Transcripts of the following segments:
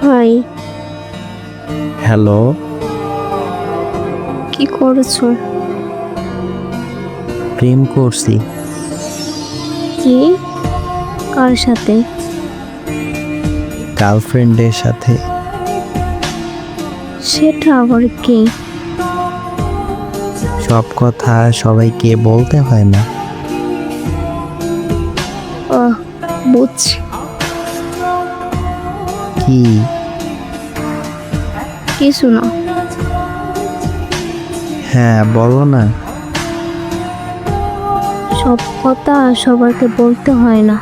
High, hello, কি করছো? প্রেম করছি। কি? কার সাথে? গার্লফ্রেন্ডের সাথে। সেটা আবার কে? সব কথা সবাইকে বলতে হয় না। আহ, বুঝছি। কি? কিছু না। হ্যাঁ, বলো না। সব কথা সবাইকে বলতে হয় না।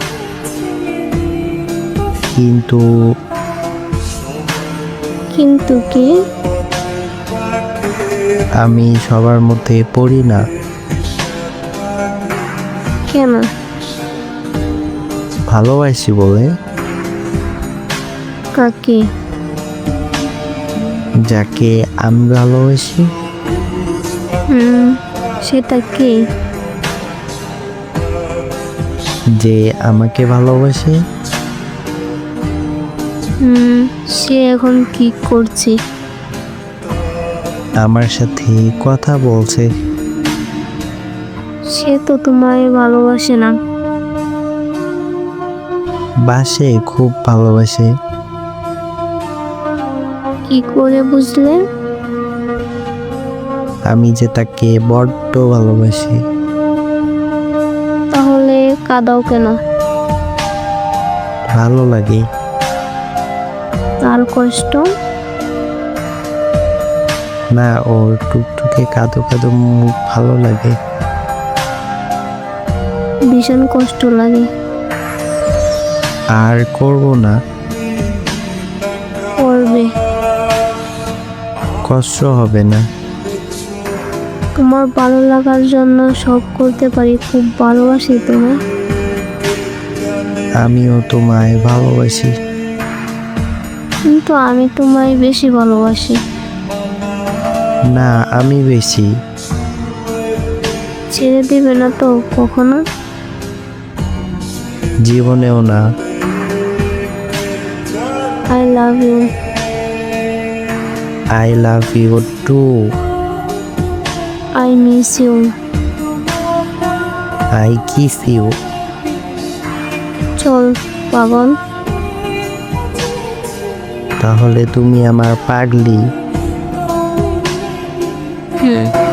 কিন্তু কিন্তু কি? আমি সবার মধ্যে পড়ি না। কেন? ভালোবাসি বলে। কাকে? যাকে আমি ভালোবাসি। হুম, সেটা কে? যে আমাকে ভালোবাসে। সে এখন কি করছে? আমার সাথে কথা বলছে। সে তো তোমায় ভালোবাসে না। বাসে, খুব ভালোবাসে। কি করে বুঝলে? আমি যে তাকে বড্ড ভালোবাসি। তাহলে কাঁদাও কেন? ভালো লাগে। তার কষ্ট? না, ওর টুকটুকে কাঁদো কাঁদো মুখ ভালো লাগে। ভীষণ কষ্ট লাগে। আর করব না। করবে। কষ্ট হবে না। তোমার ভালো লাগার জন্য সব করতে পারি, খুব ভালোবাসি তোমায়। আমিও তোমায় ভালোবাসি। কিন্তু আমি তোমায় বেশি ভালোবাসি। না, আমি বেশি। ছেড়ে দিবে না তো কখনো? জীবনেও না। I love you. I love you too. I miss you. I kiss you. চল পাগল। তাহলে তুমি আমার পাগলি। হুম।